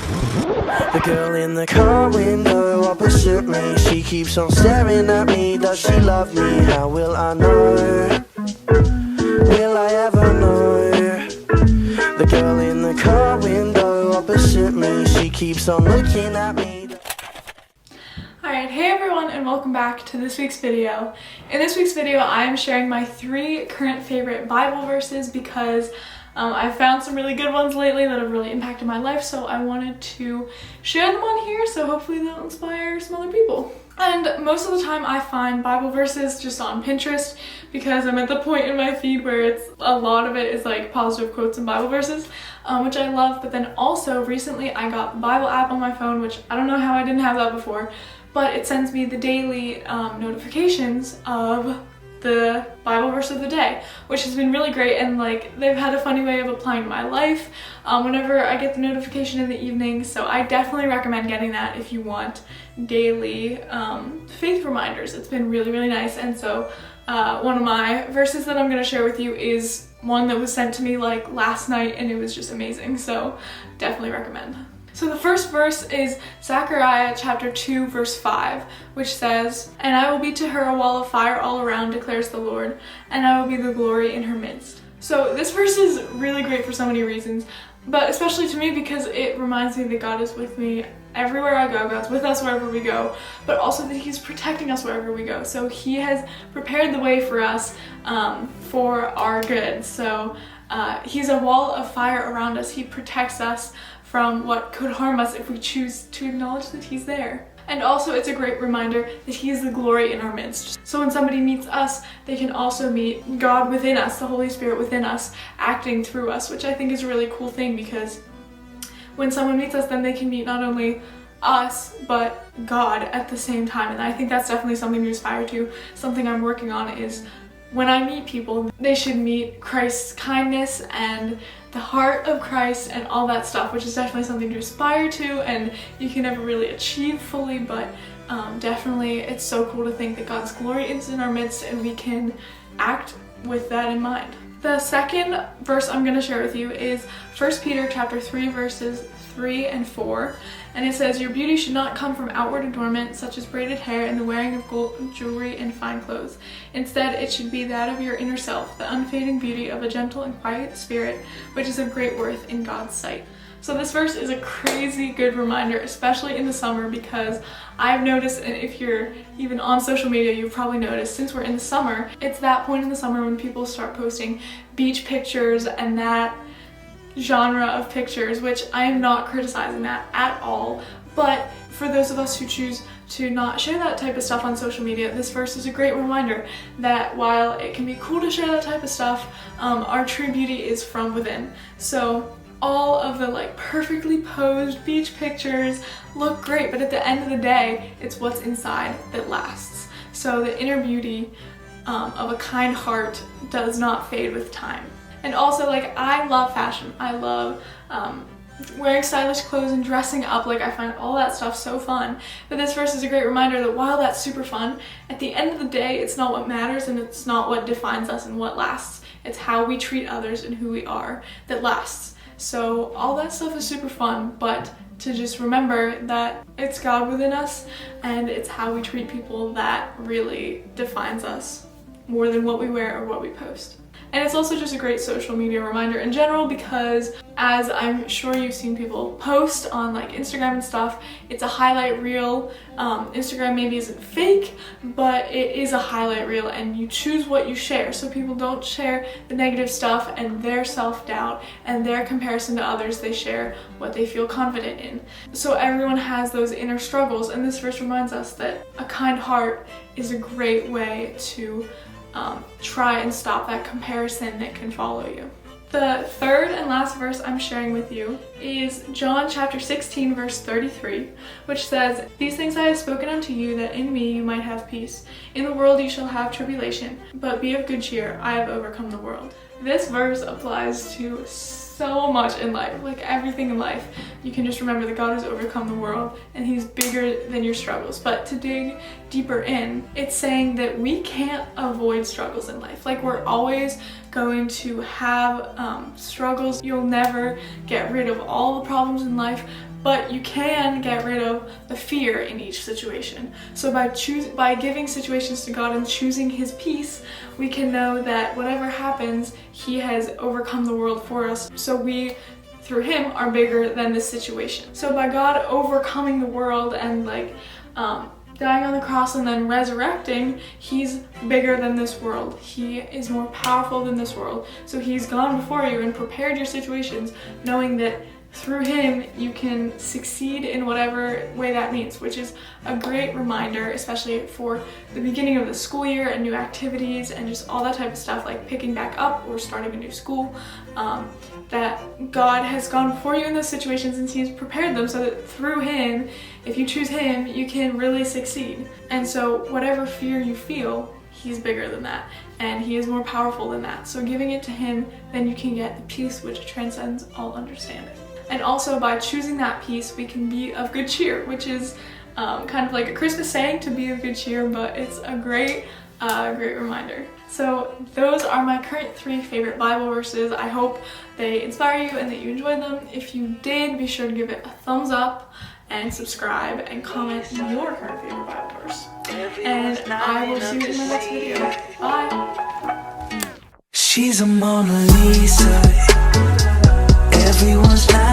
The girl in the car window opposite me, she keeps on staring at me. Does she love me? How will I know? Will I ever know? The girl in the car window opposite me, she keeps on looking at me. Alright, hey everyone and welcome back to this week's video. In this week's video I am sharing my 3 current favorite Bible verses because I've found some really good ones lately that have really impacted my life, so I wanted to share them on here so hopefully they'll inspire some other people. And most of the time I find Bible verses just on Pinterest because I'm at the point in my feed where a lot of it is like positive quotes and Bible verses, which I love. But then also recently I got the Bible app on my phone, which I don't know how I didn't have that before, but it sends me the daily notifications of the Bible verse of the day, which has been really great, and like they've had a funny way of applying to my life whenever I get the notification in the evening. So I definitely recommend getting that if you want daily faith reminders. It's been really, really nice. And so one of my verses that I'm going to share with you is one that was sent to me like last night, and it was just amazing, so definitely recommend. So the first verse is Zechariah chapter 2 verse 5, which says, "And I will be to her a wall of fire all around, declares the Lord, and I will be the glory in her midst." So this verse is really great for so many reasons, but especially to me because it reminds me that God is with me everywhere I go. God's with us wherever we go, but also that He's protecting us wherever we go. So He has prepared the way for us for our good. So He's a wall of fire around us. He protects us from what could harm us if we choose to acknowledge that He's there. And also it's a great reminder that He is the glory in our midst. So when somebody meets us, they can also meet God within us, the Holy Spirit within us, acting through us, which I think is a really cool thing, because when someone meets us, then they can meet not only us, but God at the same time. And I think that's definitely something to aspire to. Something I'm working on is when I meet people, they should meet Christ's kindness and the heart of Christ and all that stuff, which is definitely something to aspire to, and you can never really achieve fully, but definitely it's so cool to think that God's glory is in our midst and we can act with that in mind. The second verse I'm going to share with you is 1 Peter chapter 3 verses 3 and 4, and it says, "Your beauty should not come from outward adornment such as braided hair and the wearing of gold jewelry and fine clothes. Instead, it should be that of your inner self, the unfading beauty of a gentle and quiet spirit, which is of great worth in God's sight." So this verse is a crazy good reminder, especially in the summer, because I've noticed, and if you're even on social media, you've probably noticed, since we're in the summer, it's that point in the summer when people start posting beach pictures and that genre of pictures, which I am not criticizing that at all, but for those of us who choose to not share that type of stuff on social media, this verse is a great reminder that while it can be cool to share that type of stuff, our true beauty is from within. So all of the like perfectly posed beach pictures look great, but at the end of the day, it's what's inside that lasts. So the inner beauty of a kind heart does not fade with time. And also, like, I love fashion. I love wearing stylish clothes and dressing up. Like, I find all that stuff so fun. But this verse is a great reminder that while that's super fun, at the end of the day, it's not what matters and it's not what defines us and what lasts. It's how we treat others and who we are that lasts. So all that stuff is super fun, but to just remember that it's God within us and it's how we treat people that really defines us more than what we wear or what we post. And it's also just a great social media reminder in general, because as I'm sure you've seen people post on like Instagram and stuff, it's a highlight reel. Instagram maybe isn't fake, but it is a highlight reel, and you choose what you share. So people don't share the negative stuff and their self-doubt and their comparison to others. They share what they feel confident in. So everyone has those inner struggles, and this verse reminds us that a kind heart is a great way to try and stop that comparison that can follow you. The third and last verse I'm sharing with you is John chapter 16 verse 33, which says, "These things I have spoken unto you, that in me you might have peace. In the world you shall have tribulation, but be of good cheer, I have overcome the world." This verse applies to so much in life, like everything in life. You can just remember that God has overcome the world and He's bigger than your struggles. But to dig deeper in, it's saying that we can't avoid struggles in life. Like, we're always going to have struggles. You'll never get rid of all the problems in life, but you can get rid of the fear in each situation. So by giving situations to God and choosing His peace, we can know that whatever happens, He has overcome the world for us. So we, through Him, are bigger than this situation. So by God overcoming the world and dying on the cross and then resurrecting, He's bigger than this world. He is more powerful than this world. So He's gone before you and prepared your situations, knowing that through Him you can succeed in whatever way that means, which is a great reminder, especially for the beginning of the school year and new activities and just all that type of stuff, like picking back up or starting a new school, that God has gone before you in those situations and He's prepared them so that through Him, if you choose Him, you can really succeed. And so whatever fear you feel, He's bigger than that, and He is more powerful than that. So giving it to Him, then you can get the peace which transcends all understanding. And also by choosing that peace, we can be of good cheer, which is kind of like a Christmas saying, to be of good cheer, but it's a great reminder. So those are my current 3 favorite Bible verses. I hope they inspire you and that you enjoyed them. If you did, be sure to give it a thumbs up and subscribe and comment your current favorite Bible verse. And I will see you in my next video. Bye! She's a Mona Lisa. Everyone's not